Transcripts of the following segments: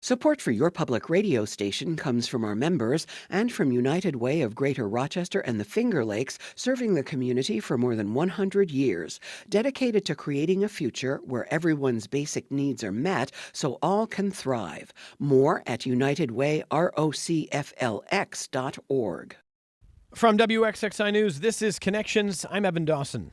Support for your public radio station comes from our members and from United Way of Greater Rochester and the Finger Lakes, serving the community for more than 100 years, dedicated to creating a future where everyone's basic needs are met so all can thrive. More at unitedwayrocflx.org. From WXXI News, this is Connections. I'm Evan Dawson.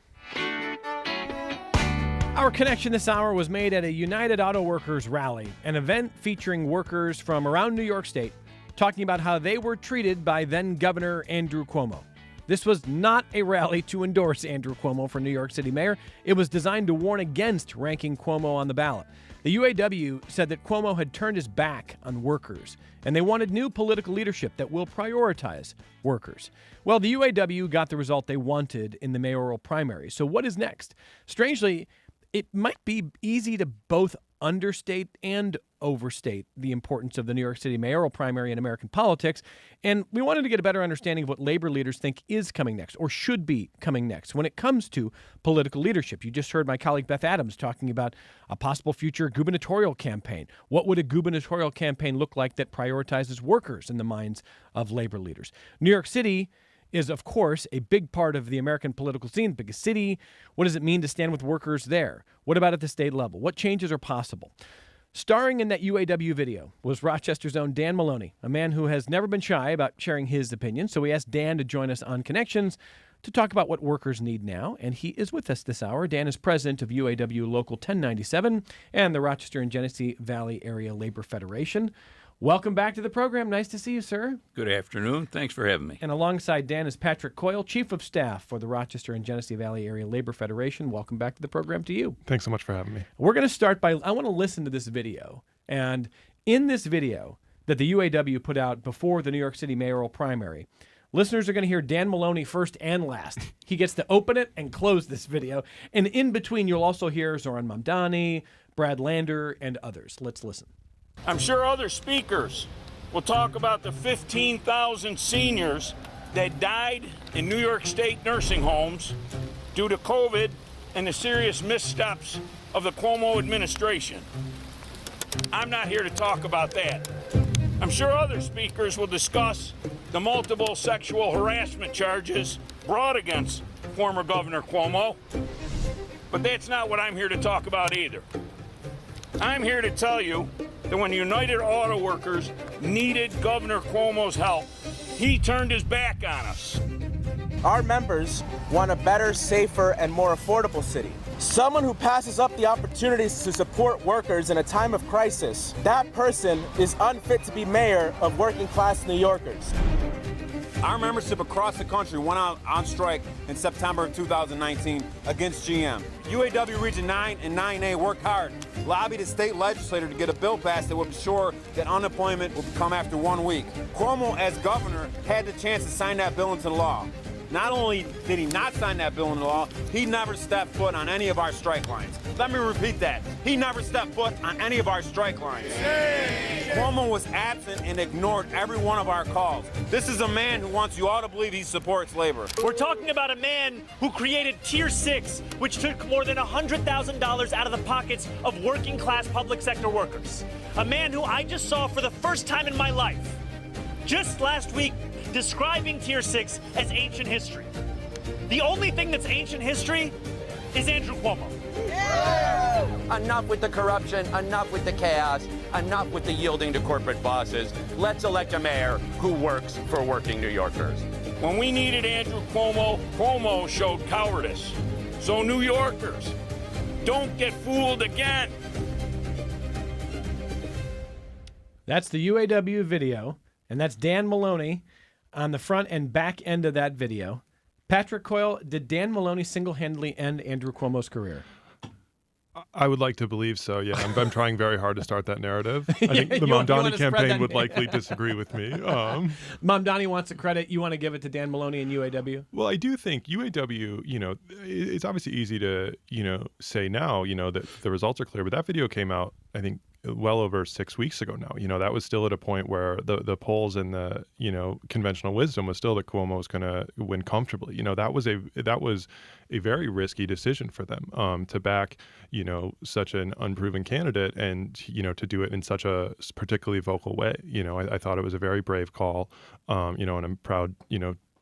Our connection this hour was made at a United Auto Workers rally, an event featuring workers from around New York State talking about how they were treated by then-Governor Andrew Cuomo. This was not a rally to endorse Andrew Cuomo for New York City mayor. It was designed to warn against ranking Cuomo on the ballot. The UAW said that Cuomo had turned his back on workers, and they wanted new political leadership that will prioritize workers. Well, the UAW got the result they wanted in the mayoral primary. So what is next? Strangely, it might be easy to both understate and overstate the importance of the New York City mayoral primary in American politics, and we wanted to get a better understanding of what labor leaders think is coming next or should be coming next when it comes to political leadership. You just heard my colleague Beth Adams talking about a possible future gubernatorial campaign. What would a gubernatorial campaign look like that prioritizes workers in the minds of labor leaders? New York City is, of course, a big part of the American political scene, biggest city. What does it mean to stand with workers there? What about at the state level? What changes are possible? Starring in that UAW video was Rochester's own Dan Maloney, a man who has never been shy about sharing his opinion. So we asked Dan to join us on Connections to talk about what workers need now, and he is with us this hour. Dan is president of UAW Local 1097 and the Rochester and Genesee Valley Area Labor Federation. Welcome back to the program. Nice to see you, sir. Good afternoon. Thanks for having me. And alongside Dan is Patrick Coyle, Chief of Staff for the Rochester and Genesee Valley Area Labor Federation. Welcome back to the program to you. Thanks so much for having me. We're going to start by, I want to listen to this video. And in this video that the UAW put out before the New York City mayoral primary, listeners are going to hear Dan Maloney first and last. He gets to open it and close this video. And in between, you'll also hear Zohran Mamdani, Brad Lander, and others. Let's listen. I'm sure other speakers will talk about the 15,000 seniors that died in New York State nursing homes due to COVID and the serious missteps of the Cuomo administration. I'm not here to talk about that. I'm sure other speakers will discuss the multiple sexual harassment charges brought against former Governor Cuomo, but that's not what I'm here to talk about either. I'm here to tell you that when United Auto Workers needed Governor Cuomo's help, he turned his back on us. Our members want a better, safer, and more affordable city. Someone who passes up the opportunities to support workers in a time of crisis, that person is unfit to be mayor of working-class New Yorkers. Our membership across the country went out on strike in September of 2019 against GM. UAW Region 9 and 9A worked hard, lobbied the state legislature to get a bill passed that would ensure that unemployment would come after 1 week. Cuomo, as governor, had the chance to sign that bill into law. Not only did he not sign that bill into law, he never stepped foot on any of our strike lines. Let me repeat that. He never stepped foot on any of our strike lines. Cuomo was absent and ignored every one of our calls. This is a man who wants you all to believe he supports labor. We're talking about a man who created Tier 6, which took more than $100,000 out of the pockets of working-class public sector workers. A man who I just saw for the first time in my life, just last week, describing Tier 6 as ancient history. The only thing that's ancient history is Andrew Cuomo. Yeah! Enough with the corruption, enough with the chaos, enough with the yielding to corporate bosses. Let's elect a mayor who works for working New Yorkers. When we needed Andrew Cuomo, Cuomo showed cowardice. So New Yorkers, don't get fooled again. That's the UAW video, and that's Dan Maloney on the front and back end of that video. Patrick Coyle, did Dan Maloney single-handedly end Andrew Cuomo's career? I would like to believe so, yeah. I'm trying very hard to start that narrative. I think the Mamdani campaign would likely disagree with me. Mamdani wants the credit. You want to give it to Dan Maloney and UAW? Well, I do think UAW, it's obviously easy to, say now, that the results are clear. But that video came out, I think, well over 6 weeks ago now. That was still at a point where the polls and the, conventional wisdom was still that Cuomo was going to win comfortably. That was a very risky decision for them to back, such an unproven candidate and, to do it in such a particularly vocal way. I thought it was a very brave call, and I'm proud,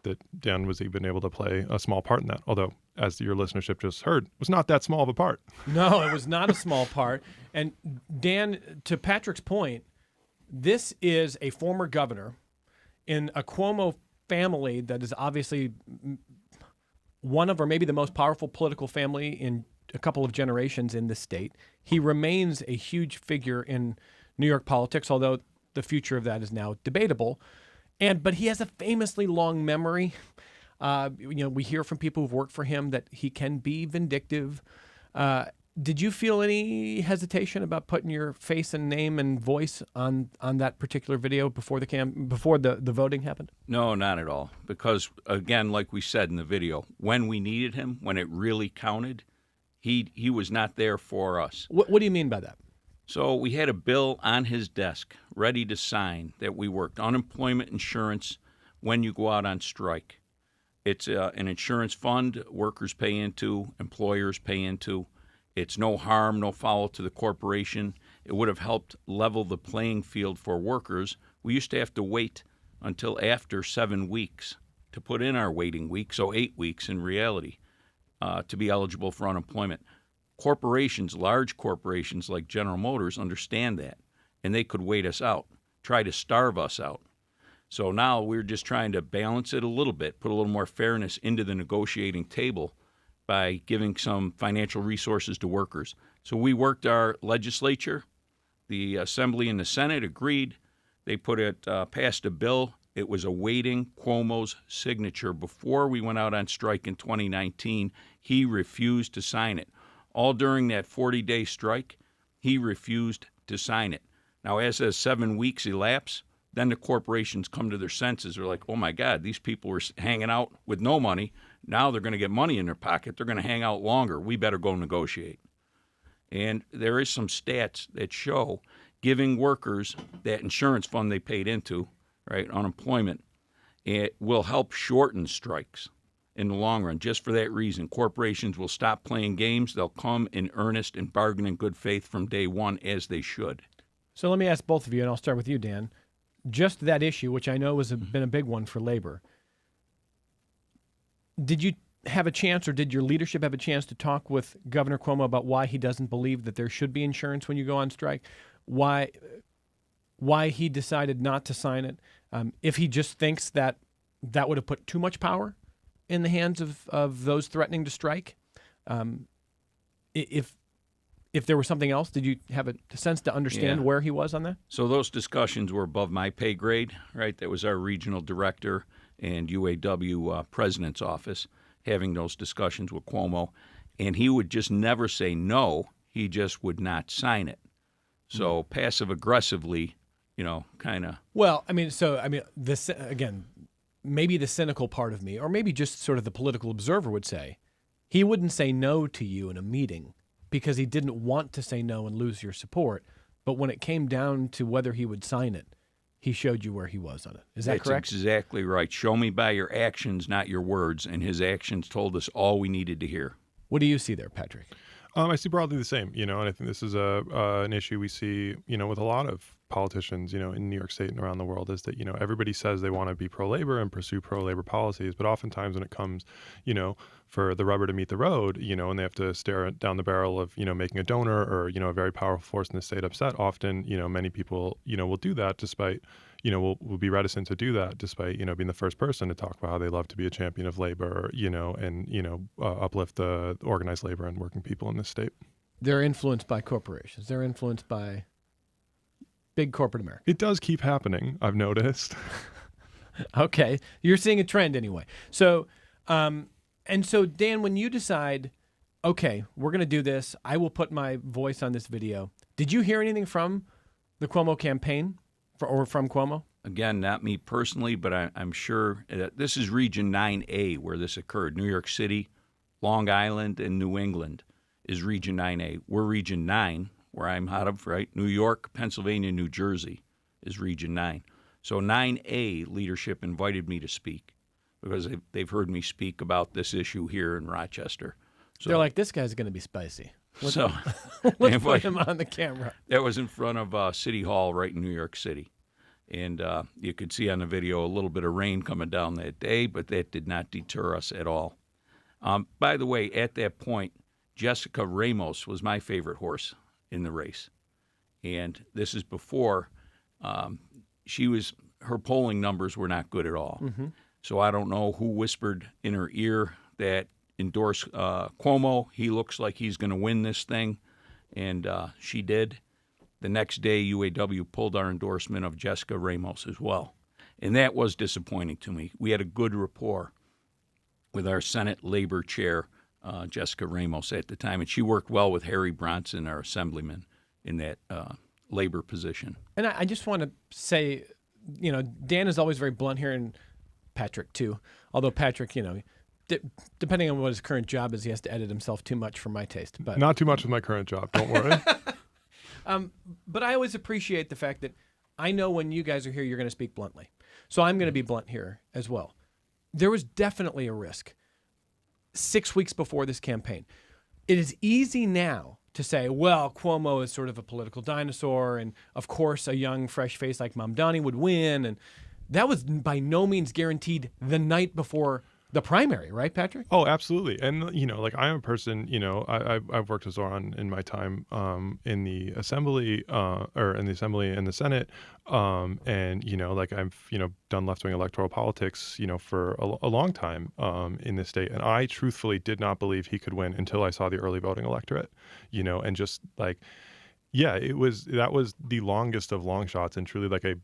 that Dan was even able to play a small part in that. Although, as your listenership just heard, it was not that small of a part. No, it was not a small part. And Dan, to Patrick's point, this is a former governor in a Cuomo family that is obviously one of, or maybe the most powerful political family in a couple of generations in this state. He remains a huge figure in New York politics, although the future of that is now debatable. But he has a famously long memory. We hear from people who've worked for him that he can be vindictive. Did you feel any hesitation about putting your face and name and voice on that particular video before the voting happened? No, not at all. Because, again, like we said in the video, when we needed him, when it really counted, he was not there for us. What do you mean by that? So we had a bill on his desk ready to sign that we worked. Unemployment insurance when you go out on strike. It's an insurance fund workers pay into, employers pay into. It's no harm, no foul to the corporation. It would have helped level the playing field for workers. We used to have to wait until after 7 weeks to put in our waiting week, so 8 weeks in reality, to be eligible for unemployment. Corporations, large corporations like General Motors understand that, and they could wait us out, try to starve us out. So now we're just trying to balance it a little bit, put a little more fairness into the negotiating table by giving some financial resources to workers. So we worked our legislature. The Assembly and the Senate agreed. They passed a bill. It was awaiting Cuomo's signature. Before we went out on strike in 2019, he refused to sign it. All during that 40-day strike, he refused to sign it. Now, as 7 weeks elapse, then the corporations come to their senses. They're like, oh, my God, these people were hanging out with no money. Now they're going to get money in their pocket. They're going to hang out longer. We better go negotiate. And there is some stats that show giving workers that insurance fund they paid into, right, unemployment, it will help shorten strikes in the long run. Just for that reason, corporations will stop playing games. They'll come in earnest and bargain in good faith from day one, as they should. So let me ask both of you, and I'll start with you, Dan. Just that issue, which I know has been a big one for labor. Did you have a chance, or did your leadership have a chance to talk with Governor Cuomo about why he doesn't believe that there should be insurance when you go on strike? Why he decided not to sign it? If he just thinks that would have put too much power in the hands of those threatening to strike? If there was something else, did you have a sense to understand where he was on that? So those discussions were above my pay grade, right? That was our regional director and UAW president's office having those discussions with Cuomo. And he would just never say no. He just would not sign it. So passive-aggressively, kind of. Well, this again, maybe the cynical part of me, or maybe just sort of the political observer would say, he wouldn't say no to you in a meeting because he didn't want to say no and lose your support. But when it came down to whether he would sign it, he showed you where he was on it. Is that correct? That's exactly right. Show me by your actions, not your words. And his actions told us all we needed to hear. What do you see there, Patrick? I see broadly the same, and I think this is an issue we see, with a lot of politicians, in New York State and around the world, is that, everybody says they want to be pro-labor and pursue pro-labor policies, but oftentimes when it comes, for the rubber to meet the road, and they have to stare down the barrel of, making a donor or, a very powerful force in the state upset, often, many people, will do that despite, will be reticent to do that despite, being the first person to talk about how they love to be a champion of labor, and, uplift the organized labor and working people in this state. They're influenced by corporations. They're influenced by big corporate America. It does keep happening, I've noticed. Okay. You're seeing a trend anyway. So, so Dan, when you decide, okay, we're going to do this, I will put my voice on this video. Did you hear anything from the Cuomo campaign or from Cuomo? Again, not me personally, but I'm sure this is Region 9A where this occurred. New York City, Long Island, and New England is Region 9A. We're Region 9, where I'm out of, right? New York, Pennsylvania, New Jersey is Region 9. So 9A leadership invited me to speak because they've heard me speak about this issue here in Rochester. So, They're like, this guy's going to be spicy. Let's Let's put him on the camera. That was in front of City Hall right in New York City. And you could see on the video a little bit of rain coming down that day, but that did not deter us at all. By the way, at that point, Jessica Ramos was my favorite horse in the race. And this is before her polling numbers were not good at all. Mm-hmm. So I don't know who whispered in her ear that endorse Cuomo. He looks like he's going to win this thing. And she did. The next day, UAW pulled our endorsement of Jessica Ramos as well. And that was disappointing to me. We had a good rapport with our Senate Labor Chair, Jessica Ramos, at the time. And she worked well with Harry Bronson, our assemblyman, in that labor position. And I just want to say, Dan is always very blunt here, and Patrick, too. Although Patrick, depending on what his current job is, he has to edit himself too much for my taste. But not too much with my current job, don't worry. But I always appreciate the fact that I know when you guys are here, you're going to speak bluntly. So I'm going to be blunt here as well. There was definitely a risk 6 weeks before this campaign. It is easy now to say, well, Cuomo is sort of a political dinosaur, and of course a young, fresh face like Mamdani would win. And that was by no means guaranteed the night before the primary, right, Patrick? Oh, absolutely. And, I'm a person, I've worked with Zohran in my time in the assembly and the Senate. I've, done left-wing electoral politics, for a long time in this state. And I truthfully did not believe he could win until I saw the early voting electorate, and just that was the longest of long shots and truly like a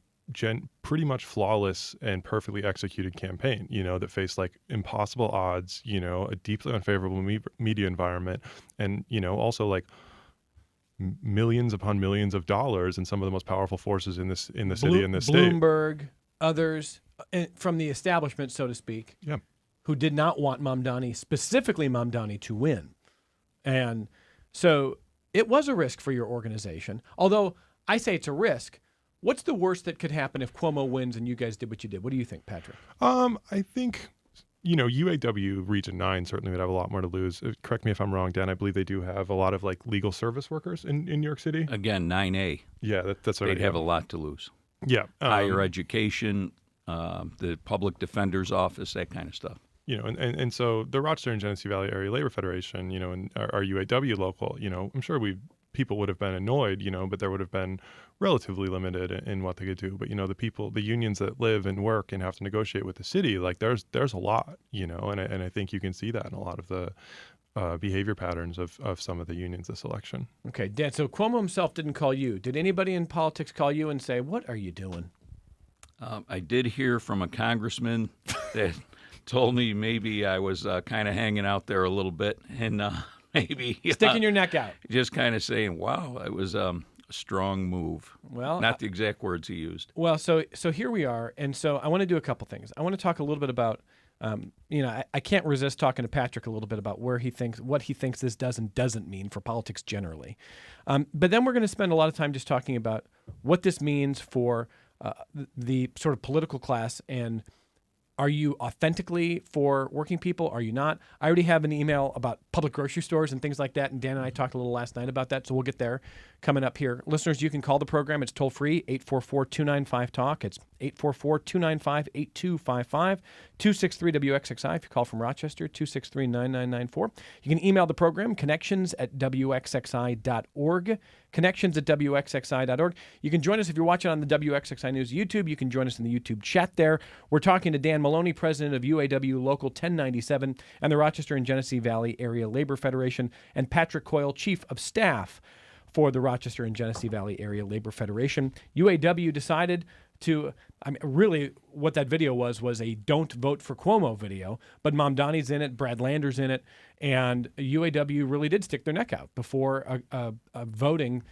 pretty much flawless and perfectly executed campaign, that faced impossible odds, a deeply unfavorable media environment, and, also millions upon millions of dollars and some of the most powerful forces in the city and this state. Bloomberg, others from the establishment, so to speak, who did not want specifically Mamdani, to win. And so it was a risk for your organization. Although I say it's a risk, what's the worst that could happen if Cuomo wins and you guys did what you did? What do you think, Patrick? I think, UAW Region 9 certainly would have a lot more to lose. Correct me if I'm wrong, Dan. I believe they do have a lot of legal service workers in New York City. Again, 9A. Yeah, that's what they'd have a lot to lose. Yeah. Higher education, the public defender's office, that kind of stuff. And so the Rochester and Genesee Valley Area Labor Federation, and our UAW local, I'm sure people would have been annoyed, but there would have been relatively limited in what they could do. But, the unions that live and work and have to negotiate with the city, there's a lot, and I think you can see that in a lot of the behavior patterns of some of the unions this election. Okay, Dan, so Cuomo himself didn't call you. Did anybody in politics call you and say, what are you doing? I did hear from a congressman that told me maybe I was kind of hanging out there a little bit and maybe sticking your neck out. Just kind of saying, wow, it was a strong move. Well, not the exact words he used. Well, so here we are. And so I want to do a couple things. I want to talk a little bit about, I can't resist talking to Patrick a little bit about what he thinks this does and doesn't mean for politics generally. But then we're going to spend a lot of time just talking about what this means for the sort of political class, and are you authentically for working people? Are you not? I already have an email about public grocery stores and things like that, and Dan and I talked a little last night about that, so we'll get there coming up here. Listeners, you can call the program. It's toll-free, 844-295-TALK. It's 844-295-8255, 263-WXXI. If you call from Rochester, 263-9994. You can email the program, connections@WXXI.org, connections@WXXI.org. You can join us if you're watching on the WXXI News YouTube. You can join us in the YouTube chat there. We're talking to Dan Maloney, president of UAW Local 1097 and the Rochester and Genesee Valley Area Labor Federation, and Patrick Coyle, chief of staff for the Rochester and Genesee Valley Area Labor Federation. UAW decided to, really what that video was a don't vote for Cuomo video, but Mamdani's in it, Brad Lander's in it, and UAW really did stick their neck out before a voting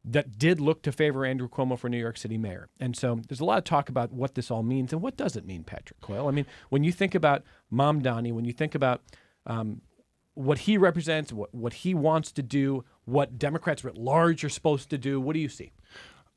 that did look to favor Andrew Cuomo for New York City mayor. And so there's a lot of talk about what this all means and what does it mean, Patrick Coyle. When you think about Mamdani, when you think about what he represents, what he wants to do, what Democrats writ large are supposed to do? What do you see?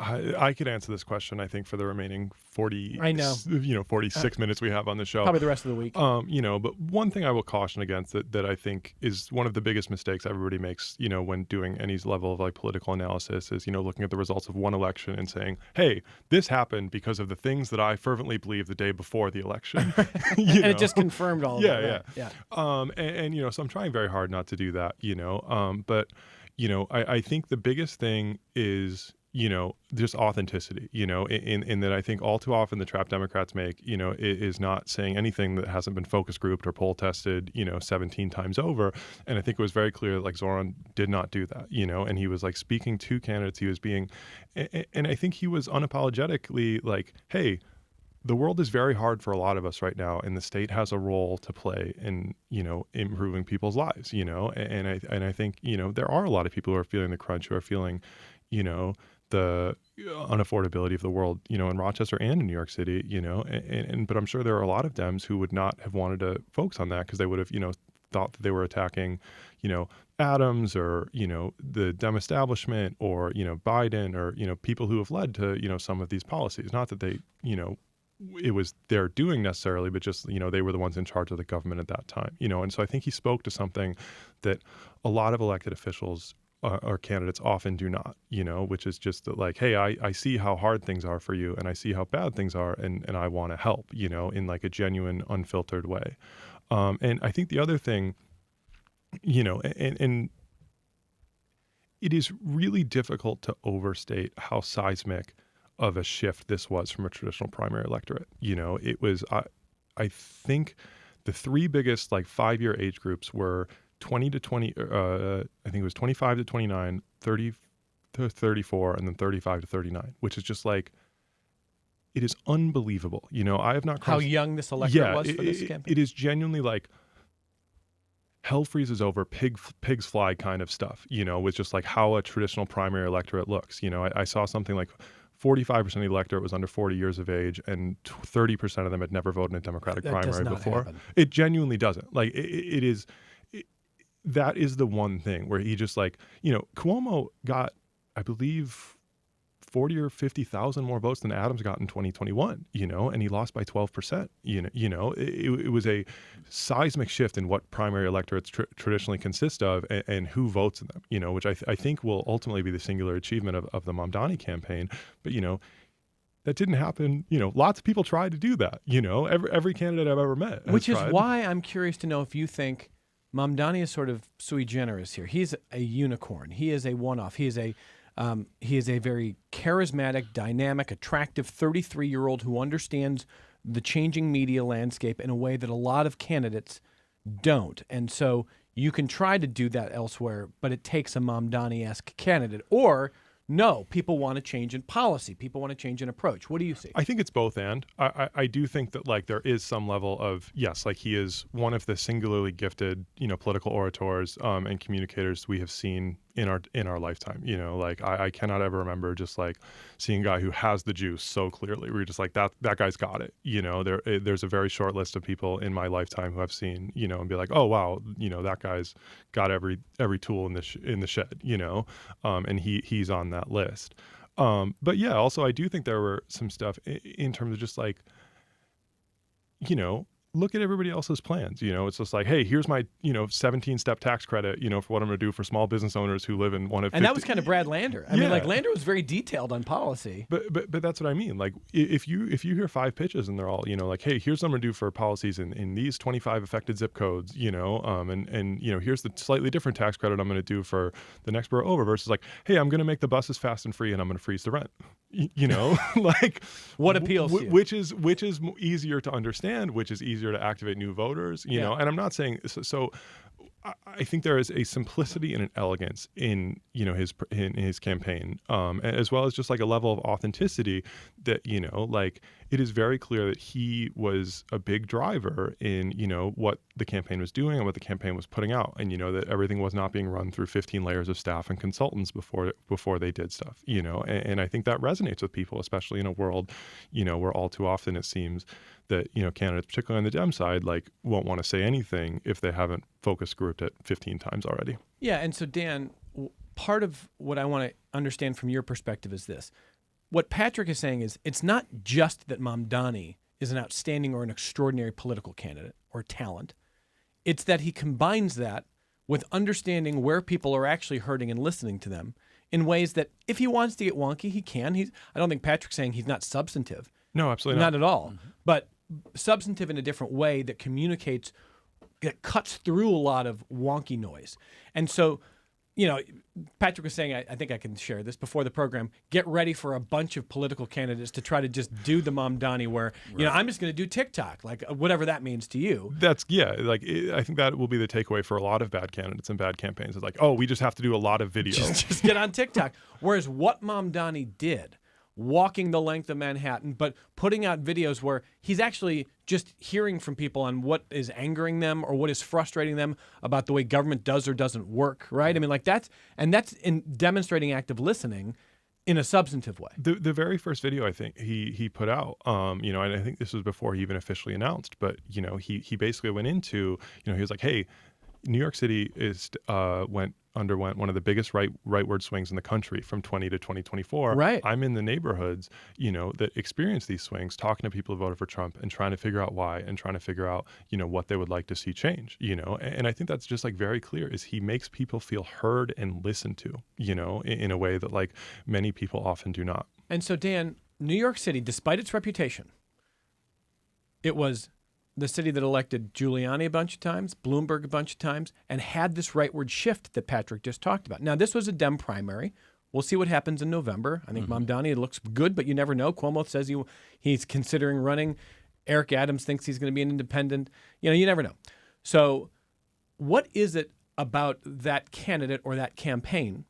I could answer this question, I think, for the remaining 46 minutes we have on the show. Probably the rest of the week. But one thing I will caution against that I think is one of the biggest mistakes everybody makes, when doing any level of like political analysis is, looking at the results of one election and saying, hey, this happened because of the things that I fervently believed the day before the election. And it just confirmed all of that. Yeah. So I'm trying very hard not to do that, I think the biggest thing is, just authenticity, in that I think all too often the trap Democrats make, is not saying anything that hasn't been focus grouped or poll tested, 17 times over. And I think it was very clear that like Zohran did not do that, and he was like speaking to candidates. He was being, and I think he was unapologetically like, hey, the world is very hard for a lot of us right now, and the state has a role to play in, improving people's lives, and I think, there are a lot of people who are feeling the crunch, who are feeling, the unaffordability of the world, in Rochester and in New York City, but I'm sure there are a lot of Dems who would not have wanted to focus on that because they would have, thought that they were attacking, Adams or, the Dem establishment or, Biden or, people who have led to, some of these policies. Not that they, it was their doing necessarily, but just, they were the ones in charge of the government at that time, and so I think he spoke to something that a lot of elected officials or candidates often do not, which is just that like, hey, I see how hard things are for you and I see how bad things are and I want to help, in like a genuine, unfiltered way. And I think the other thing, and it is really difficult to overstate how seismic of a shift this was from a traditional primary electorate. It was, I think the three biggest like 5-year age groups were 20 to 20, I think it was 25 to 29, 30 to 34, and then 35 to 39, which is just like, it is unbelievable. I have not crossed... How young this electorate was for this campaign? It is genuinely like, hell freezes over, pigs fly kind of stuff, with just like how a traditional primary electorate looks. I saw something like 45% of the electorate was under 40 years of age, and 30% of them had never voted in a Democratic primary before. Happen. It genuinely doesn't. Like, it is... that is the one thing where he just like, Cuomo got, I believe, 40 or 50,000 more votes than Adams got in 2021, and he lost by 12%. It was a seismic shift in what primary electorates traditionally consist of and who votes in them, which I think will ultimately be the singular achievement of the Mamdani campaign. But, that didn't happen. Lots of people tried to do that, every candidate I've ever met. Which is tried. why I'm curious to know if you think Mamdani is sort of sui generis here. He's a unicorn. He is a one-off. He is a very charismatic, dynamic, attractive 33-year-old who understands the changing media landscape in a way that a lot of candidates don't. And so you can try to do that elsewhere, but it takes a Mamdani-esque candidate. Or no, people want to change in policy. People want to change in approach. What do you see? I think it's both and. I do think that like there is some level of, yes, like he is one of the singularly gifted, political orators and communicators we have seen in our lifetime. Like I cannot ever remember just like seeing a guy who has the juice so clearly. We're just like that guy's got it. There's a very short list of people in my lifetime who I've seen, and be like, oh wow, that guy's got every tool in the shed, and he's on that list. But yeah, also I do think there were some stuff in terms of just like, look at everybody else's plans. It's just like, hey, here's my, 17-step tax credit, for what I'm going to do for small business owners who live in one of 50. And that was kind of Brad Lander. I mean, like Lander was very detailed on policy. But that's what I mean. Like if you hear 5 pitches and they're all, like, hey, here's what I'm going to do for policies in these 25 affected zip codes, and here's the slightly different tax credit I'm going to do for the next borough over versus like, hey, I'm going to make the buses fast and free and I'm going to freeze the rent. Like what appeals to you? Which is easier to understand, which is easier to activate new voters, and I'm not saying so. I think there is a simplicity and an elegance in his campaign, as well as just like a level of authenticity that like it is very clear that he was a big driver in what the campaign was doing and what the campaign was putting out, and that everything was not being run through 15 layers of staff and consultants before they did stuff, and I think that resonates with people, especially in a world where all too often it seems that candidates, particularly on the Dem side, like won't want to say anything if they haven't focus grouped it 15 times already. Yeah, and so Dan, part of what I want to understand from your perspective is this. What Patrick is saying is it's not just that Mamdani is an outstanding or an extraordinary political candidate or talent. It's that he combines that with understanding where people are actually hurting and listening to them in ways that if he wants to get wonky, he can. I don't think Patrick's saying he's not substantive. No, absolutely not at all. But substantive in a different way that communicates, that cuts through a lot of wonky noise. And so, Patrick was saying, I think I can share this before the program, get ready for a bunch of political candidates to try to just do the Mamdani where, I'm just going to do TikTok, like whatever that means to you. I think that will be the takeaway for a lot of bad candidates and bad campaigns. It's like, oh, we just have to do a lot of video. Just get on TikTok. Whereas what Mamdani did, walking the length of Manhattan, but putting out videos where he's actually just hearing from people on what is angering them or what is frustrating them about the way government does or doesn't work, right? I mean, like that's in demonstrating active listening in a substantive way. The very first video I think he put out, and I think this was before he even officially announced, but he basically went into, he was like, hey, New York City underwent one of the biggest rightward swings in the country from 20 to 2024. Right. I'm in the neighborhoods, that experience these swings, talking to people who voted for Trump and trying to figure out why and trying to figure out, what they would like to see change, and I think that's just like very clear is he makes people feel heard and listened to, in a way that like many people often do not. And so, Dan, New York City, despite its reputation, it was the city that elected Giuliani a bunch of times, Bloomberg a bunch of times, and had this rightward shift that Patrick just talked about. Now, this was a Dem primary. We'll see what happens in November. I think Mamdani looks good, but you never know. Cuomo says he's considering running. Eric Adams thinks he's going to be an independent. You never know. So what is it about that candidate or that campaign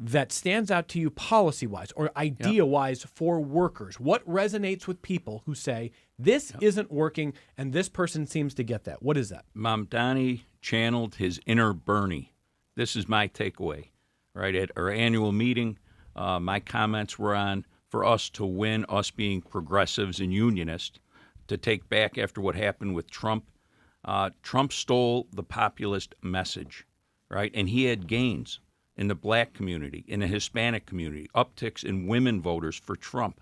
that stands out to you policy-wise or idea-wise for workers? What resonates with people who say, this isn't working and this person seems to get that? What is that? Mamdani channeled his inner Bernie. This is my takeaway, right? At our annual meeting, my comments were on, for us to win, us being progressives and unionists, to take back after what happened with Trump. Trump stole the populist message, right? And he had gains in the black community, in the Hispanic community, upticks in women voters for Trump,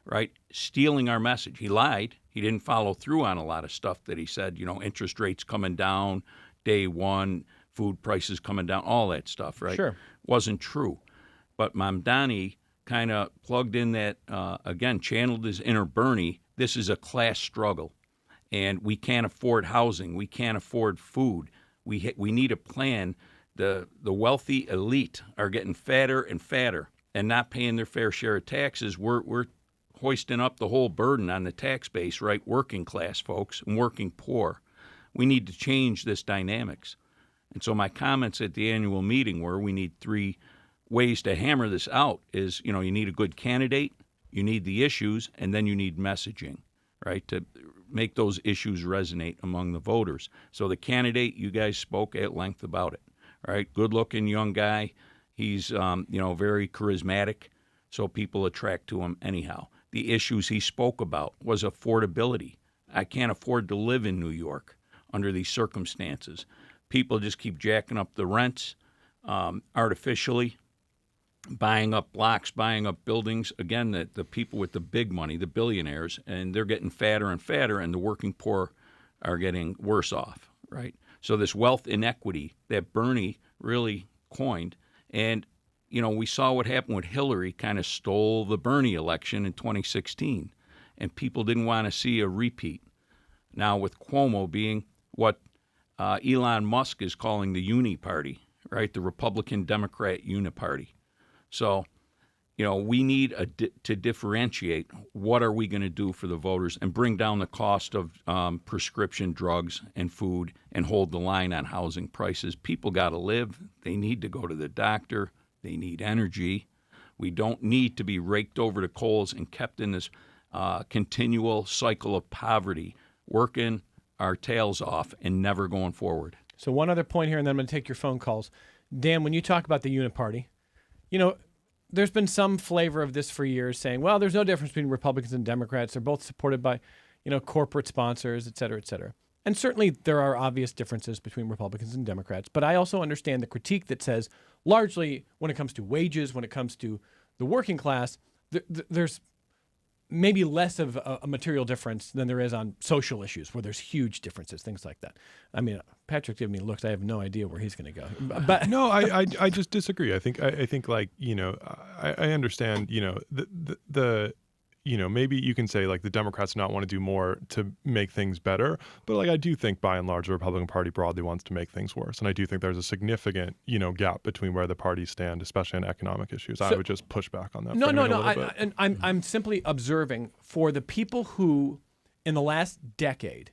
right? Stealing our message. He lied. He didn't follow through on a lot of stuff that he said, interest rates coming down, day one, food prices coming down, all that stuff, right? Sure. Wasn't true. But Mamdani kind of plugged in that, again, channeled his inner Bernie. This is a class struggle, and we can't afford housing. We can't afford food. We need a plan. The wealthy elite are getting fatter and fatter and not paying their fair share of taxes. We're hoisting up the whole burden on the tax base, right? Working class folks and working poor. We need to change this dynamics. And so my comments at the annual meeting were we need 3 ways to hammer this out is, you need a good candidate, you need the issues, and then you need messaging, right, to make those issues resonate among the voters. So the candidate, you guys spoke at length about it. Right, good-looking young guy. He's, very charismatic, so people attract to him anyhow. The issues he spoke about was affordability. I can't afford to live in New York under these circumstances. People just keep jacking up the rents artificially, buying up blocks, buying up buildings. Again, the people with the big money, the billionaires, and they're getting fatter and fatter, and the working poor are getting worse off, right? So this wealth inequity that Bernie really coined, and, we saw what happened with Hillary kind of stole the Bernie election in 2016, and people didn't want to see a repeat. Now with Cuomo being what Elon Musk is calling the uni party, right, the Republican-Democrat uniparty. So, we need to differentiate what are we going to do for the voters and bring down the cost of prescription drugs and food and hold the line on housing prices. People got to live. They need to go to the doctor. They need energy. We don't need to be raked over the coals and kept in this continual cycle of poverty, working our tails off and never going forward. So one other point here, and then I'm going to take your phone calls. Dan, when you talk about the uniparty, there's been some flavor of this for years saying, well, there's no difference between Republicans and Democrats. They're both supported by, corporate sponsors, et cetera, et cetera. And certainly there are obvious differences between Republicans and Democrats, but I also understand the critique that says largely when it comes to wages, when it comes to the working class, there's maybe less of a material difference than there is on social issues where there's huge differences, things like that. I mean, Patrick's giving me looks. I have no idea where he's going to go. But no, I just disagree. I think like, I understand, the maybe you can say like the Democrats not want to do more to make things better, but like I do think by and large the Republican Party broadly wants to make things worse, and I do think there's a significant gap between where the parties stand, especially on economic issues. I would just push back on that. No. I'm simply observing for the people who, in the last decade,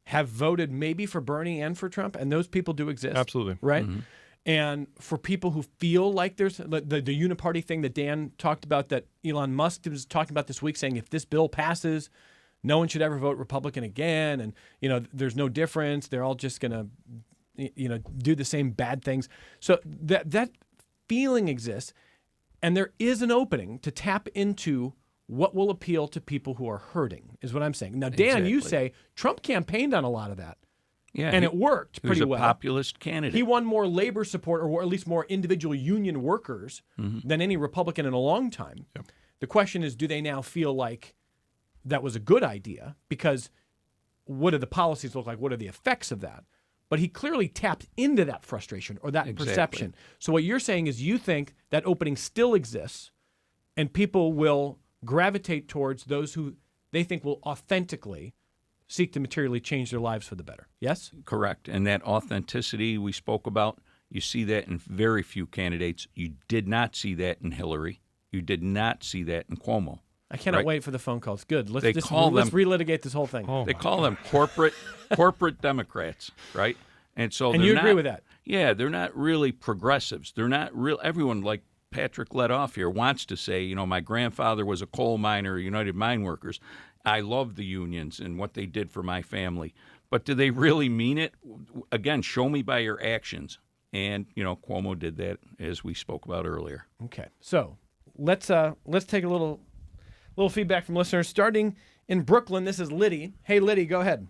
have voted maybe for Bernie and for Trump, and those people do exist. Absolutely, right. Mm-hmm. And for people who feel like there's the uniparty thing that Dan talked about, that Elon Musk was talking about this week, saying if this bill passes, no one should ever vote Republican again. And, there's no difference. They're all just going to, do the same bad things. So that feeling exists. And there is an opening to tap into what will appeal to people who are hurting, is what I'm saying. Now, Dan, Exactly. you say Trump campaigned on a lot of that. Yeah, and it worked pretty well. He was a populist candidate. He won more labor support, or at least more individual union workers than any Republican in a long time. Yep. The question is, do they now feel like that was a good idea? Because what do the policies look like? What are the effects of that? But he clearly tapped into that frustration or that perception. So what you're saying is you think that opening still exists and people will gravitate towards those who they think will authentically seek to materially change their lives for the better. Yes? Correct. And that authenticity we spoke about, you see that in very few candidates. You did not see that in Hillary. You did not see that in Cuomo. I cannot wait for the phone calls. Good. Let's them relitigate this whole thing. They call them corporate Democrats, right? And so and you agree with that? Yeah, they're not really progressives. They're not real. Everyone, like Patrick let off here, wants to say, my grandfather was a coal miner, United Mine Workers. I love the unions and what they did for my family. But do they really mean it? Again, show me by your actions. And, Cuomo did that, as we spoke about earlier. Okay. So let's take a little feedback from listeners. Starting in Brooklyn, this is Liddy. Hey, Liddy, go ahead.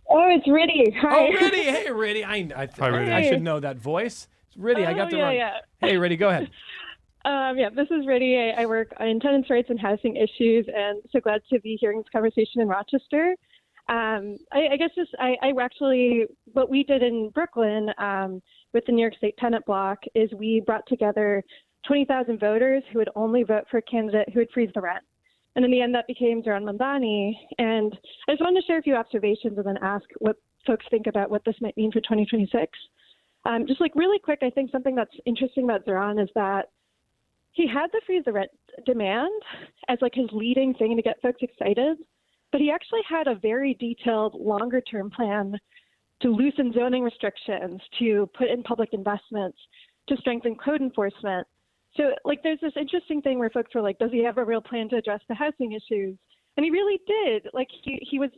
Oh, it's Riddy. Hi. Oh, Riddy. Hey, Riddy. I should know that voice. It's Riddy. I got the wrong. Yeah. Hey, Riddy, go ahead. This is Riddy. I work in tenants' rights and housing issues, and so glad to be hearing this conversation in Rochester. What we did in Brooklyn with the New York State Tenant block is we brought together 20,000 voters who would only vote for a candidate who would freeze the rent. And in the end, that became Zohran Mamdani. And I just wanted to share a few observations and then ask what folks think about what this might mean for 2026. Just like really quick, I think something that's interesting about Zohran is that he had the freeze the rent demand as like his leading thing to get folks excited, but he actually had a very detailed longer term plan to loosen zoning restrictions, to put in public investments, to strengthen code enforcement. So like there's this interesting thing where folks were like, does he have a real plan to address the housing issues? And he really did. Like he was,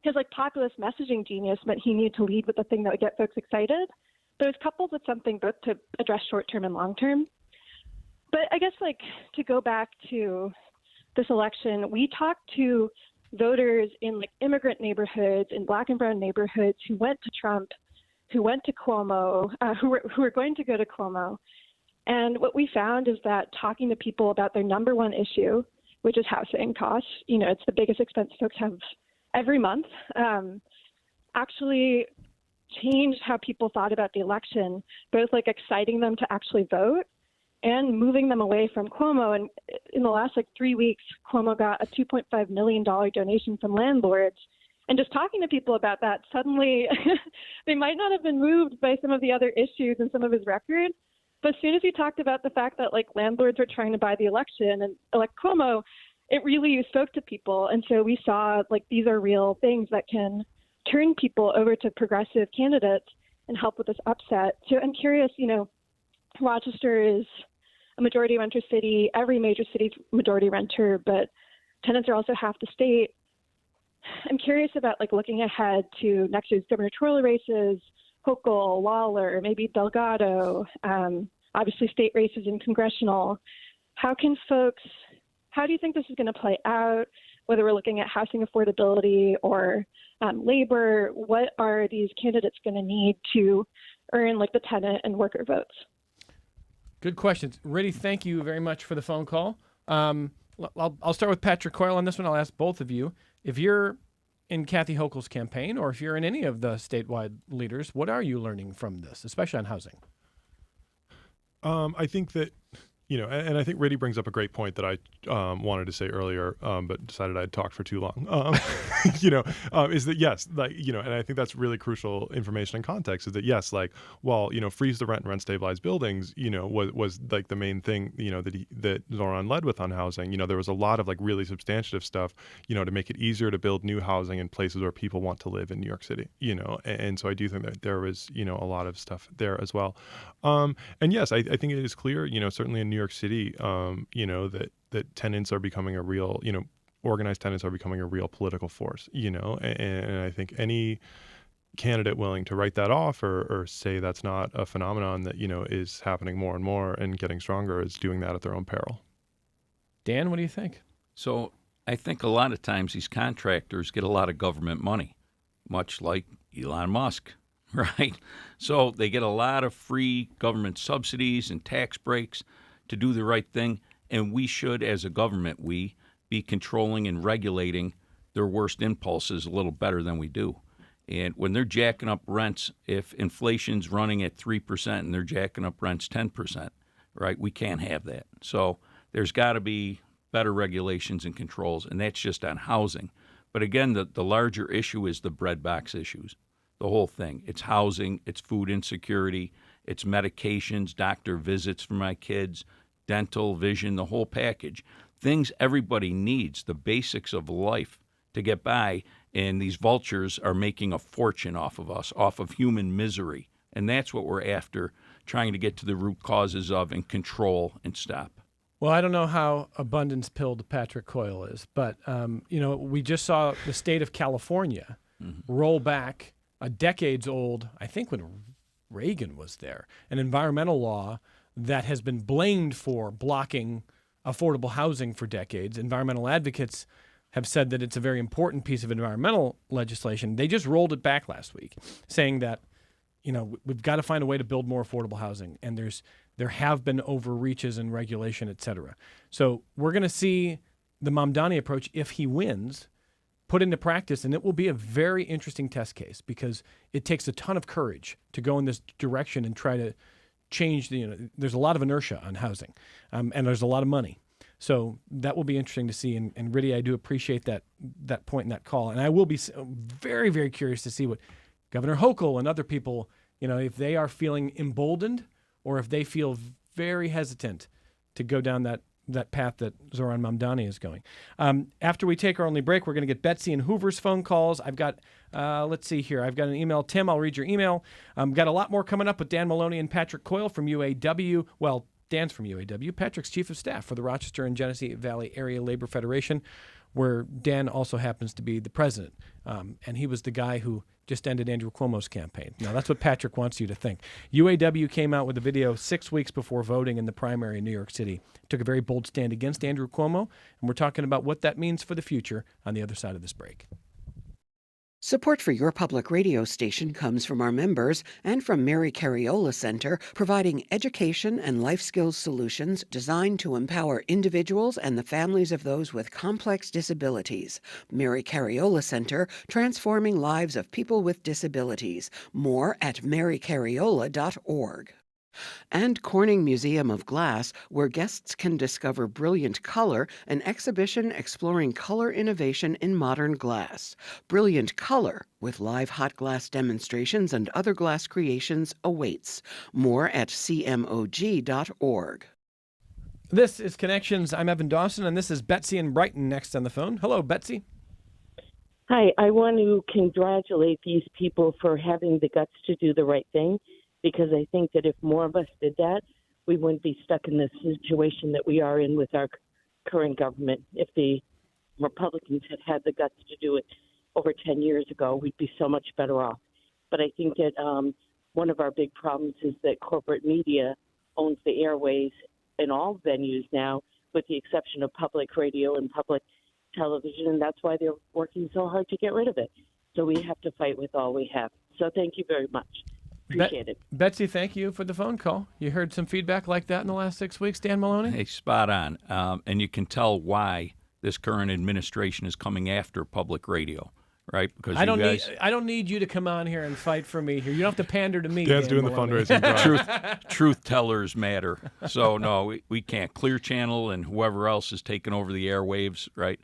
his like populist messaging genius meant he needed to lead with the thing that would get folks excited. But it was coupled with something both to address short term and long term. But I guess like to go back to this election, we talked to voters in like immigrant neighborhoods, in Black and brown neighborhoods who went to Trump, who went to Cuomo, who were going to go to Cuomo. And what we found is that talking to people about their number one issue, which is housing costs, it's the biggest expense folks have every month, actually changed how people thought about the election, both like exciting them to actually vote and moving them away from Cuomo. And in the last 3 weeks, Cuomo got a $2.5 million donation from landlords. And just talking to people about that, suddenly they might not have been moved by some of the other issues in some of his record. But as soon as he talked about the fact that landlords were trying to buy the election and elect Cuomo, it really spoke to people. And so we saw these are real things that can turn people over to progressive candidates and help with this upset. So I'm curious, Rochester is a majority renter city. Every major city's majority renter, but tenants are also half the state. I'm curious about looking ahead to next year's gubernatorial races, Hochul, Lawler, maybe Delgado, obviously state races and congressional. How do you think this is going to play out, whether we're looking at housing affordability or labor? What are these candidates going to need to earn like the tenant and worker votes? Good questions. Riddy, thank you very much for the phone call. I'll start with Patrick Coyle on this one. I'll ask both of you. If you're in Kathy Hochul's campaign, or if you're in any of the statewide leaders, what are you learning from this, especially on housing? I think that, and I think Riddy brings up a great point that I wanted to say earlier, but decided I'd talked for too long. Is that yes, and I think that's really crucial information and context. Is that yes, freeze the rent and rent stabilized buildings, was like the main thing, that Zohran led with on housing. There was a lot of really substantive stuff, to make it easier to build new housing in places where people want to live in New York City. And so I do think that there was, a lot of stuff there as well. And yes, I think it is clear, certainly in New York City, that tenants are becoming a real, organized tenants are becoming a real political force, and I think any candidate willing to write that off or say that's not a phenomenon that, is happening more and more and getting stronger is doing that at their own peril. Dan, what do you think? So I think a lot of times these contractors get a lot of government money, much like Elon Musk. Right? So they get a lot of free government subsidies and tax breaks to do the right thing. And we should, as a government, be controlling and regulating their worst impulses a little better than we do. And when they're jacking up rents, if inflation's running at 3% and they're jacking up rents 10%, right, we can't have that. So there's got to be better regulations and controls, and that's just on housing. But again, the larger issue is the breadbox issues. The whole thing. It's housing, it's food insecurity, it's medications, doctor visits for my kids, dental, vision, the whole package. Things everybody needs, the basics of life to get by, and these vultures are making a fortune off of us, off of human misery. And that's what we're after, trying to get to the root causes of and control and stop. Well, I don't know how abundance-pilled Patrick Coyle is, but, we just saw the state of California roll back a decades-old, I think when Reagan was there, an environmental law that has been blamed for blocking affordable housing for decades. Environmental advocates have said that it's a very important piece of environmental legislation. They just rolled it back last week, saying that, we've got to find a way to build more affordable housing, and there have been overreaches in regulation, et cetera. So we're going to see the Mamdani approach, if he wins, put into practice, and it will be a very interesting test case because it takes a ton of courage to go in this direction and try to change there's a lot of inertia on housing, and there's a lot of money. So that will be interesting to see. And Riddy, I do appreciate that point and that call. And I will be very, very curious to see what Governor Hochul and other people, if they are feeling emboldened or if they feel very hesitant to go down that path that Zohran Mamdani is going. After we take our only break, we're going to get Betsy and Hoover's phone calls. I've got, let's see here. I've got an email. Tim, I'll read your email. Got a lot more coming up with Dan Maloney and Patrick Coyle from UAW. Well, Dan's from UAW. Patrick's chief of staff for the Rochester and Genesee Valley Area Labor Federation, where Dan also happens to be the president. And he was the guy who just ended Andrew Cuomo's campaign. Now, that's what Patrick wants you to think. UAW came out with a video 6 weeks before voting in the primary in New York City. Took a very bold stand against Andrew Cuomo, and we're talking about what that means for the future on the other side of this break. Support for your public radio station comes from our members and from Mary Cariola Center, providing education and life skills solutions designed to empower individuals and the families of those with complex disabilities. Mary Cariola Center, transforming lives of people with disabilities. More at marycariola.org. And Corning Museum of Glass, where guests can discover Brilliant Color, an exhibition exploring color innovation in modern glass. Brilliant Color, with live hot glass demonstrations and other glass creations, awaits. More at cmog.org. This is Connections. I'm Evan Dawson, and this is Betsy in Brighton next on the phone. Hello, Betsy. Hi, I want to congratulate these people for having the guts to do the right thing, because I think that if more of us did that, we wouldn't be stuck in this situation that we are in with our current government. If the Republicans had had the guts to do it over 10 years ago, we'd be so much better off. But I think that one of our big problems is that corporate media owns the airways in all venues now, with the exception of public radio and public television, and that's why they're working so hard to get rid of it. So we have to fight with all we have. So thank you very much. Appreciate it. Betsy, thank you for the phone call. You heard some feedback like that in the last 6 weeks, Dan Maloney? Hey, spot on. And you can tell why this current administration is coming after public radio, right? Because I don't need you to come on here and fight for me here. You don't have to pander to me. Dan's Dan doing Maloney. the fundraising drive. Truth tellers matter. So, no, we can't. Clear Channel and whoever else is taking over the airwaves, right?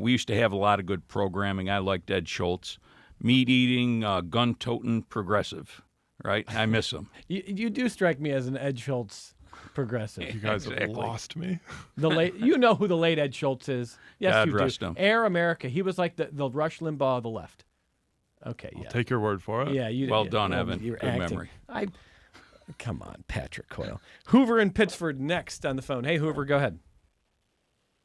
We used to have a lot of good programming. I liked Ed Schultz. Meat-eating, gun-toting progressive, right? I miss him. You do strike me as an Ed Schultz progressive. You guys have lost me. You know who the late Ed Schultz is. Yes, God you rest do. him. Air America. He was like the Rush Limbaugh of the left. Okay, yeah. I'll take your word for it. Yeah, Well done, well, Evan. you're Good acting. memory. Come on, Patrick Coyle. Hoover in Pittsford next on the phone. Hey, Hoover, go ahead.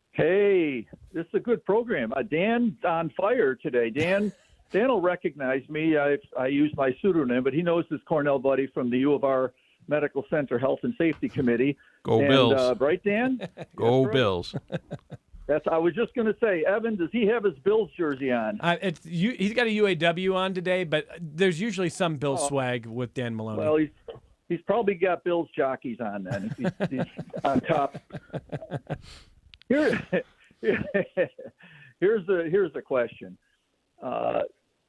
Hey, this is a good program. Dan's on fire today. Dan will recognize me. I use my pseudonym, but he knows his Cornell buddy from the U of R Medical Center Health and Safety Committee. Go Bills. Right, Dan? Go right. Bills. I was just going to say, Evan, does he have his Bills jersey on? He's got a UAW on today, but there's usually some Bills swag with Dan Maloney. Well, he's probably got Bills jockeys on then. He's on top. Here's the question.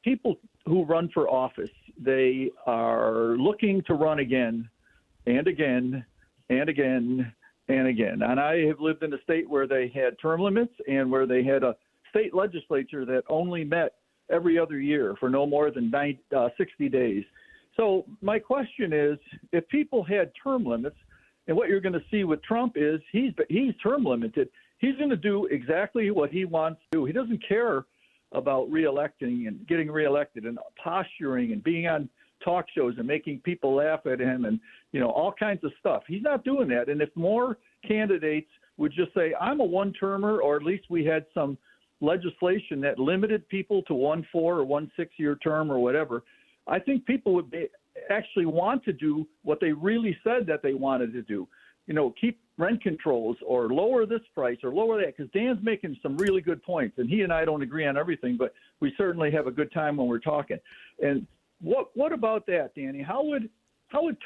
People who run for office, they are looking to run again and again and again and again. And I have lived in a state where they had term limits and where they had a state legislature that only met every other year for no more than 60 days. So my question is, if people had term limits, and what you're going to see with Trump is he's term limited. He's going to do exactly what he wants to do. He doesn't care about reelecting and getting reelected and posturing and being on talk shows and making people laugh at him and, all kinds of stuff. He's not doing that. And if more candidates would just say, I'm a one-termer, or at least we had some legislation that limited people to 1 4 or 1 6 year term or whatever, I think people would actually want to do what they really said that they wanted to do. Keep rent controls or lower this price or lower that, because Dan's making some really good points, and he and I don't agree on everything, but we certainly have a good time when we're talking. And what about that, Danny? How would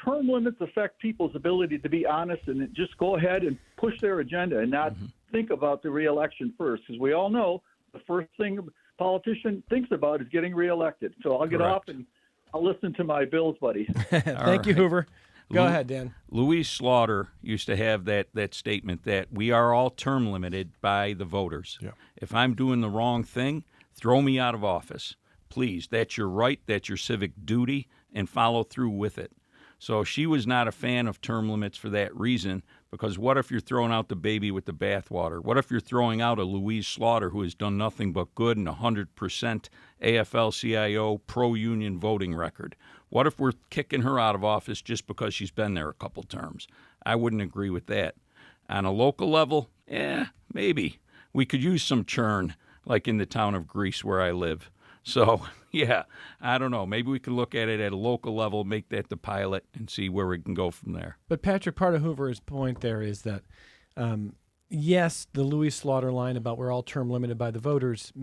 term limits affect people's ability to be honest and just go ahead and push their agenda and not think about the reelection first? Because we all know the first thing a politician thinks about is getting reelected. So I'll get off and I'll listen to my Bills buddy. Thank you, Hoover. Go ahead, Dan. Louise Slaughter used to have that statement that we are all term limited by the voters. Yeah. If I'm doing the wrong thing, throw me out of office. Please, that's your right, that's your civic duty, and follow through with it. So she was not a fan of term limits for that reason, because what if you're throwing out the baby with the bathwater? What if you're throwing out a Louise Slaughter who has done nothing but good and 100% AFL-CIO pro-union voting record? What if we're kicking her out of office just because she's been there a couple terms? I wouldn't agree with that. On a local level, maybe. We could use some churn, like in the town of Greece where I live. So, I don't know. Maybe we could look at it at a local level, make that the pilot, and see where we can go from there. But, Patrick, part of Hoover's point there is that, yes, the Louis Slaughter line about we're all term limited by the voters,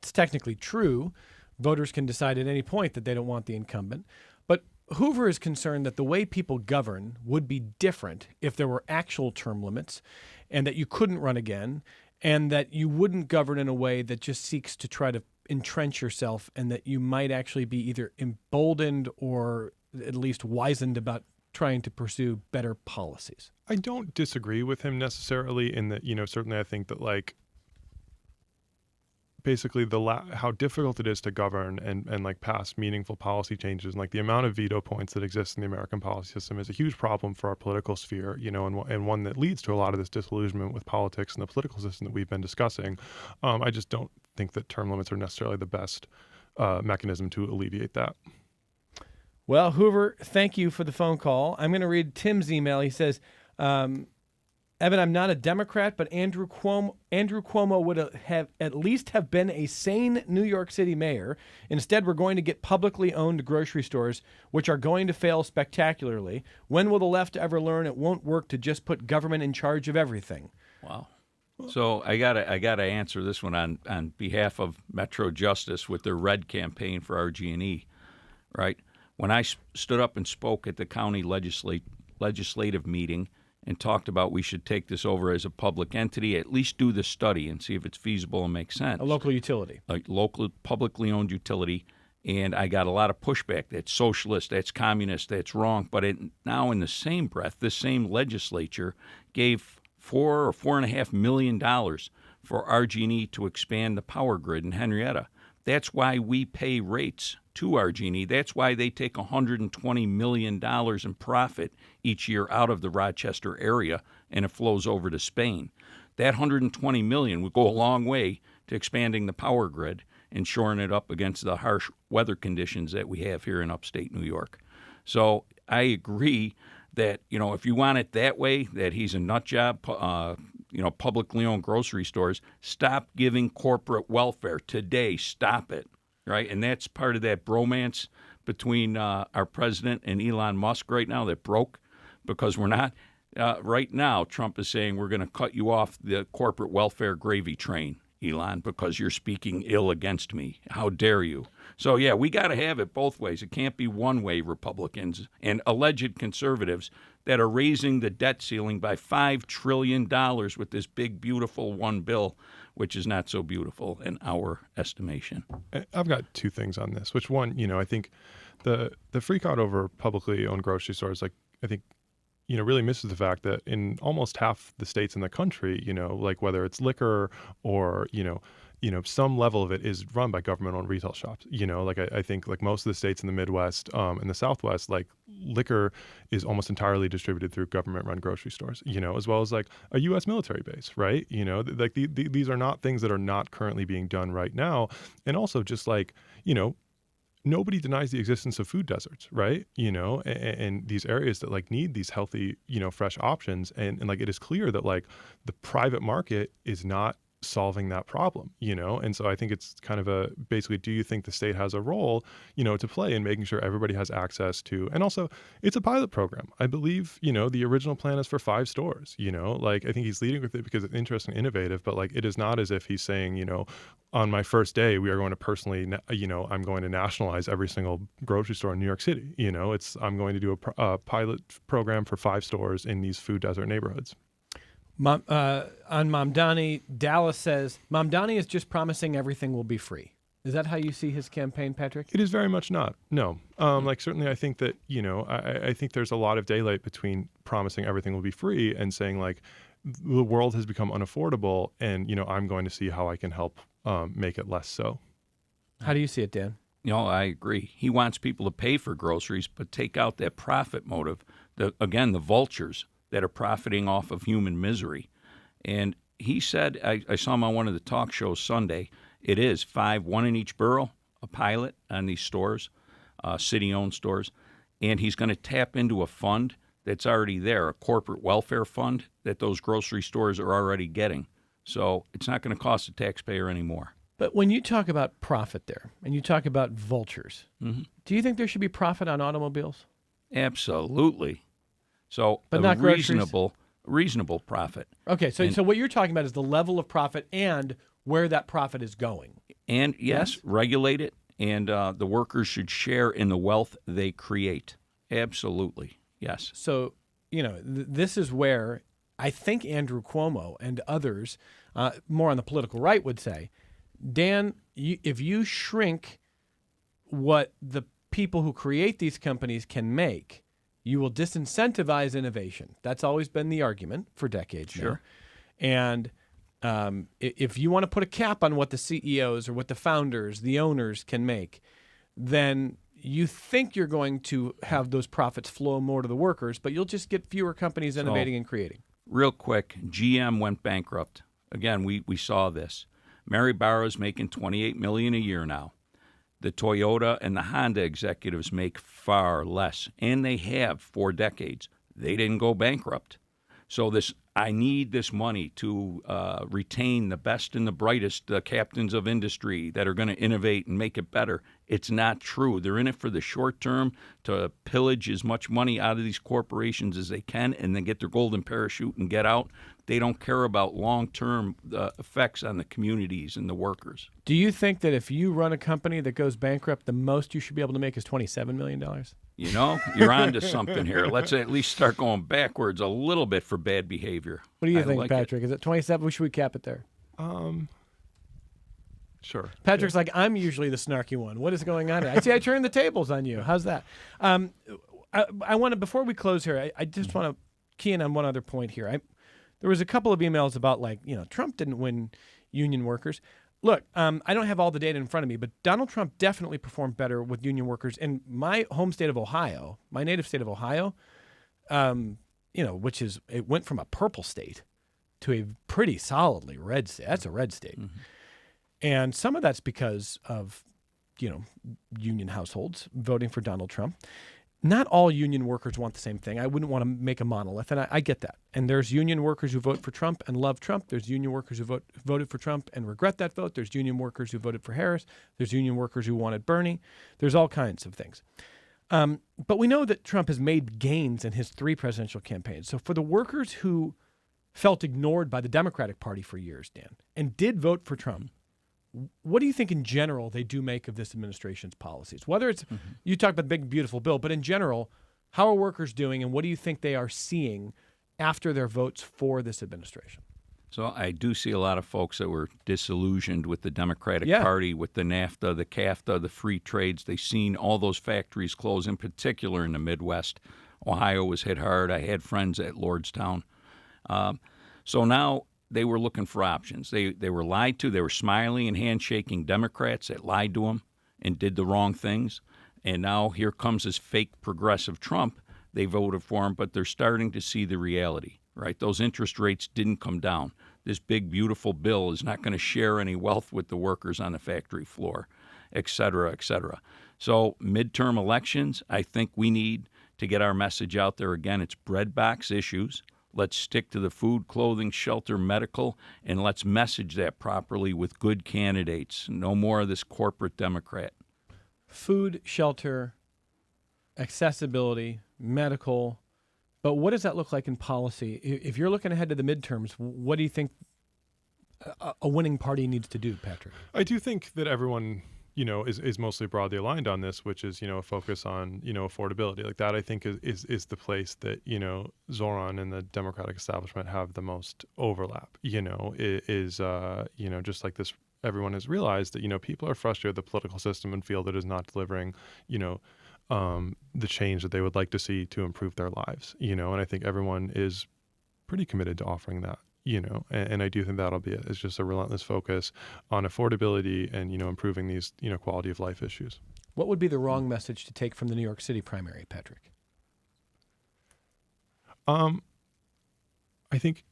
it's technically true. Voters can decide at any point that they don't want the incumbent. But Hoover is concerned that the way people govern would be different if there were actual term limits and that you couldn't run again and that you wouldn't govern in a way that just seeks to try to entrench yourself, and that you might actually be either emboldened or at least wizened about trying to pursue better policies. I don't disagree with him necessarily in that, certainly I think that basically how difficult it is to govern and pass meaningful policy changes, and the amount of veto points that exist in the American policy system is a huge problem for our political sphere, and one that leads to a lot of this disillusionment with politics and the political system that we've been discussing. I just don't think that term limits are necessarily the best mechanism to alleviate that. Well, Hoover, thank you for the phone call. I'm going to read Tim's email. He says, Evan, I'm not a Democrat, but Andrew Cuomo would have at least have been a sane New York City mayor. Instead, we're going to get publicly owned grocery stores, which are going to fail spectacularly. When will the left ever learn it won't work to just put government in charge of everything? Wow. So I gotta answer this one on behalf of Metro Justice with their red campaign for RG&E, right? When I stood up and spoke at the county legislative meeting and talked about we should take this over as a public entity, at least do the study and see if it's feasible and makes sense. A local utility. Like local publicly owned utility. And I got a lot of pushback. That's socialist, that's communist, that's wrong. But now in the same breath, this same legislature gave $4 or $4.5 million for RG&E to expand the power grid in Henrietta. That's why we pay rates to RG&E. That's why they take $120 million in profit each year out of the Rochester area, and it flows over to Spain. That $120 million would go a long way to expanding the power grid and shoring it up against the harsh weather conditions that we have here in upstate New York. So I agree that, if you want it that way, that he's a nut job, publicly owned grocery stores, stop giving corporate welfare today. Stop it, right? And that's part of that bromance between our president and Elon Musk right now that broke because we're not. Right now, Trump is saying we're going to cut you off the corporate welfare gravy train, Elon, because you're speaking ill against me. How dare you? So, yeah, we got to have it both ways. It can't be one-way Republicans and alleged conservatives that are raising the debt ceiling by $5 trillion with this big, beautiful one bill, which is not so beautiful in our estimation. I've got two things on this, which one, I think the freak out over publicly owned grocery stores, I think, really misses the fact that in almost half the states in the country, like whether it's liquor or, some level of it is run by government-owned retail shops. I think like most of the states in the Midwest and the Southwest, like liquor is almost entirely distributed through government-run grocery stores, as well as like a U.S. military base, right? These are not things that are not currently being done right now. And also just like, nobody denies the existence of food deserts, right? And these areas that like need these healthy, fresh options. And like, it is clear that like the private market is not solving that problem, And so I think it's kind of basically, do you think the state has a role, to play in making sure everybody has access to, and also it's a pilot program. I believe, the original plan is for 5 stores, like I think he's leading with it because it's interesting and innovative, but like, it is not as if he's saying, on my first day, we are going to personally, I'm going to nationalize every single grocery store in New York City. I'm going to do a pilot program for 5 stores in these food desert neighborhoods. On Mamdani, Dallas says, Mamdani is just promising everything will be free. Is that how you see his campaign, Patrick? It is very much not. No. Like certainly I think that, I think there's a lot of daylight between promising everything will be free and saying like the world has become unaffordable and, I'm going to see how I can help make it less so. How do you see it, Dan? I agree. He wants people to pay for groceries, but take out that profit motive. The vultures that are profiting off of human misery. And he said, I saw him on one of the talk shows Sunday, it is 5, 1 in each borough, a pilot on these stores, city-owned stores. And he's going to tap into a fund that's already there, a corporate welfare fund that those grocery stores are already getting. So it's not going to cost the taxpayer anymore. But when you talk about profit there, and you talk about vultures, do you think there should be profit on automobiles? Absolutely. So but a not reasonable profit. Okay, so what you're talking about is the level of profit and where that profit is going. And yes, regulate it, and the workers should share in the wealth they create. Absolutely, yes. So, this is where I think Andrew Cuomo and others, more on the political right, would say, Dan, if you shrink what the people who create these companies can make, you will disincentivize innovation. That's always been the argument for decades now. And if you want to put a cap on what the CEOs or what the founders, the owners can make, then you think you're going to have those profits flow more to the workers, but you'll just get fewer companies innovating and creating. Real quick, GM went bankrupt. Again, we saw this. Mary Barra's making $28 million a year now. The Toyota and the Honda executives make far less, and they have for decades. They didn't go bankrupt. So this I need this money to retain the best and the brightest captains of industry that are going to innovate and make it better. It's not true. They're in it for the short term to pillage as much money out of these corporations as they can and then get their golden parachute and get out. They don't care about long-term effects on the communities and the workers. Do you think that if you run a company that goes bankrupt, the most you should be able to make is $27 million? You know, you're onto something here. Let's at least start going backwards a little bit for bad behavior. What do you think, like Patrick? Is it 27? Should we cap it there? Sure. Patrick's like, I'm usually the snarky one. What is going on here? I see I turned the tables on you. How's that? I want to, before we close here, I just want to key in on one other point here. There was a couple of emails about, like, Trump didn't win union workers. Look, I don't have all the data in front of me, but Donald Trump definitely performed better with union workers in my home state of Ohio, my native state of Ohio, which it went from a purple state to a pretty solidly red state. That's a red state. Mm-hmm. And some of that's because of, union households voting for Donald Trump. Not all union workers want the same thing. I wouldn't want to make a monolith, and I get that. And there's union workers who vote for Trump and love Trump. There's union workers who voted for Trump and regret that vote. There's union workers who voted for Harris. There's union workers who wanted Bernie. There's all kinds of things. But we know that Trump has made gains in his 3 presidential campaigns. So for the workers who felt ignored by the Democratic Party for years, Dan, and did vote for Trump, what do you think in general they do make of this administration's policies? Whether it's, you talk about the big, beautiful bill, but in general, how are workers doing and what do you think they are seeing after their votes for this administration? So I do see a lot of folks that were disillusioned with the Democratic Party, with the NAFTA, the CAFTA, the free trades. They've seen all those factories close, in particular in the Midwest. Ohio was hit hard. I had friends at Lordstown. So now they were looking for options. They were lied to. They were smiling and handshaking Democrats that lied to them and did the wrong things. And now here comes this fake progressive Trump. They voted for him, but they're starting to see the reality, right? Those interest rates didn't come down. This big, beautiful bill is not going to share any wealth with the workers on the factory floor, et cetera, et cetera. So midterm elections, I think we need to get our message out there. Again, it's breadbox issues. Let's stick to the food, clothing, shelter, medical, and let's message that properly with good candidates. No more of this corporate Democrat. Food, shelter, accessibility, medical. But what does that look like in policy? If you're looking ahead to the midterms, what do you think a winning party needs to do, Patrick? I do think that everyone is mostly broadly aligned on this, which is, a focus on, affordability. Like that, I think is the place that, Zohran and the Democratic establishment have the most overlap, just like this, everyone has realized that, people are frustrated with the political system and feel that it is not delivering, the change that they would like to see to improve their lives, and I think everyone is pretty committed to offering that. And I do think that'll be it. It's just a relentless focus on affordability and, improving these, quality of life issues. What would be the wrong message to take from the New York City primary, Patrick? I think,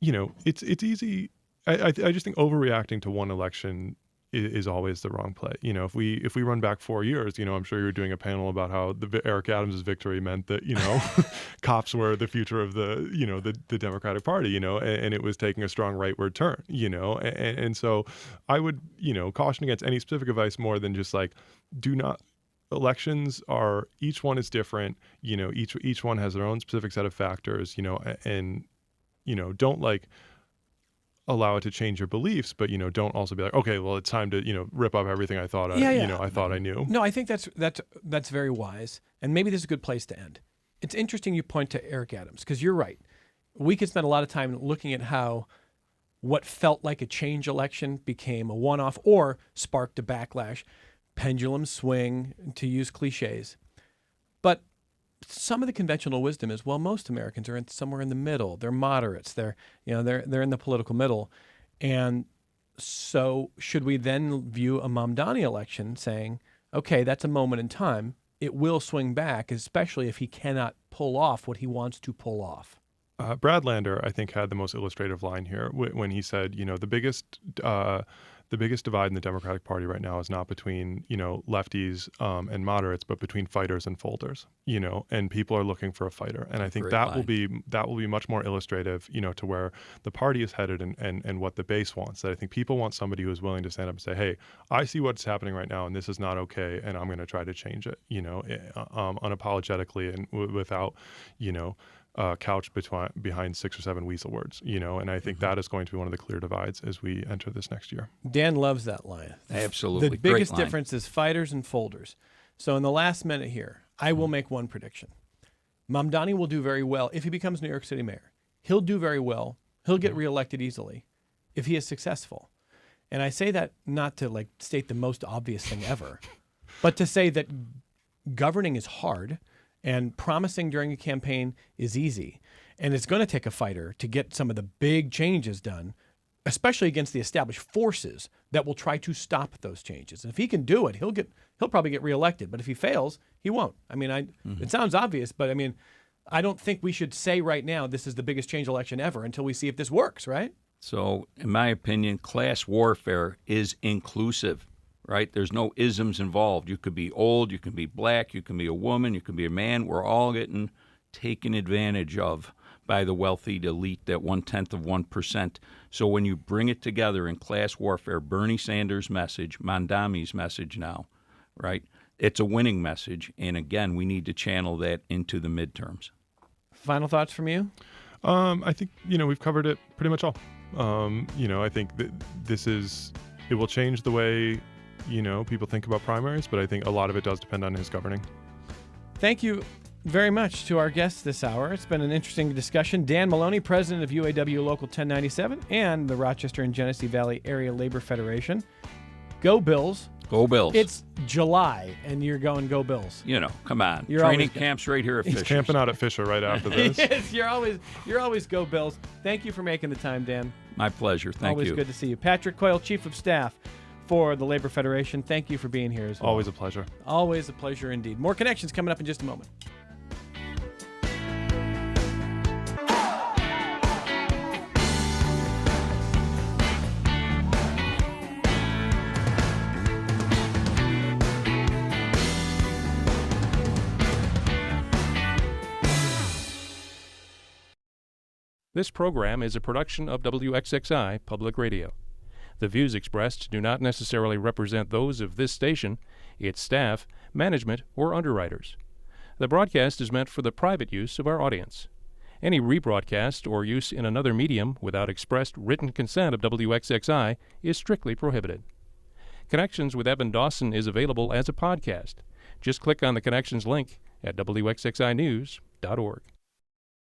it's easy. I just think overreacting to one election is always the wrong play. If we run back 4 years, I'm sure you're doing a panel about how Eric Adams' victory meant that, cops were the future of the Democratic Party, and it was taking a strong rightward turn, and so I would, caution against any specific advice more than just like, elections are, each one is different, each one has their own specific set of factors, and, don't allow it to change your beliefs, but don't also be like, okay, well, it's time to rip up everything I thought I thought I knew. No, I think that's very wise, and maybe this is a good place to end. It's interesting you point to Eric Adams because you're right. We could spend a lot of time looking at how what felt like a change election became a one-off or sparked a backlash, pendulum swing, to use cliches, but some of the conventional wisdom is, well, most Americans are somewhere in the middle. They're moderates. They're in the political middle. And so should we then view a Mamdani election saying, okay, that's a moment in time. It will swing back, especially if he cannot pull off what he wants to pull off. Brad Lander, I think, had the most illustrative line here when he said, the the biggest divide in the Democratic Party right now is not between, lefties and moderates, but between fighters and folders, and people are looking for a fighter. And I think that will be much more illustrative, to where the party is headed and what the base wants. That I think people want somebody who is willing to stand up and say, hey, I see what's happening right now and this is not okay, and I'm going to try to change it, unapologetically and without, couched behind 6 or 7 weasel words, and I think that is going to be one of the clear divides as we enter this next year. Dan loves that line. Absolutely. The biggest difference is fighters and folders. So in the last minute here, I will make one prediction. Mamdani will do very well if he becomes New York City mayor. He'll do very well. He'll get reelected easily if he is successful. And I say that not to state the most obvious thing ever, but to say that governing is hard. And promising during a campaign is easy. And it's going to take a fighter to get some of the big changes done, especially against the established forces that will try to stop those changes. And if he can do it, he'll probably get reelected. But if he fails, he won't. I mean, it sounds obvious, but I mean, I don't think we should say right now this is the biggest change election ever until we see if this works, right? So, in my opinion, class warfare is inclusive. Right? There's no isms involved. You could be old, you can be black, you can be a woman, you can be a man. We're all getting taken advantage of by the wealthy elite, that 0.1%. So when you bring it together in class warfare, Bernie Sanders' message, Mamdani's message now, right? It's a winning message. And again, we need to channel that into the midterms. Final thoughts from you? I think, we've covered it pretty much all. I think that it will change the way people think about primaries, but I think a lot of it does depend on his governing. Thank you very much to our guests this hour. It's been an interesting discussion. Dan Maloney, president of UAW Local 1097 and the Rochester and Genesee Valley Area Labor Federation. Go Bills. Go Bills. It's July, and you're going Go Bills. Come on. You're Training camp's right here at Fisher. He's camping out at Fisher right after this. Yes, you're always Go Bills. Thank you for making the time, Dan. My pleasure. Thank you. Always good to see you. Patrick Coyle, Chief of Staff for the Labor Federation. Thank you for being here as well. Always a pleasure. Always a pleasure indeed. More connections coming up in just a moment. This program is a production of WXXI Public Radio. The views expressed do not necessarily represent those of this station, its staff, management, or underwriters. The broadcast is meant for the private use of our audience. Any rebroadcast or use in another medium without expressed written consent of WXXI is strictly prohibited. Connections with Evan Dawson is available as a podcast. Just click on the Connections link at WXXInews.org.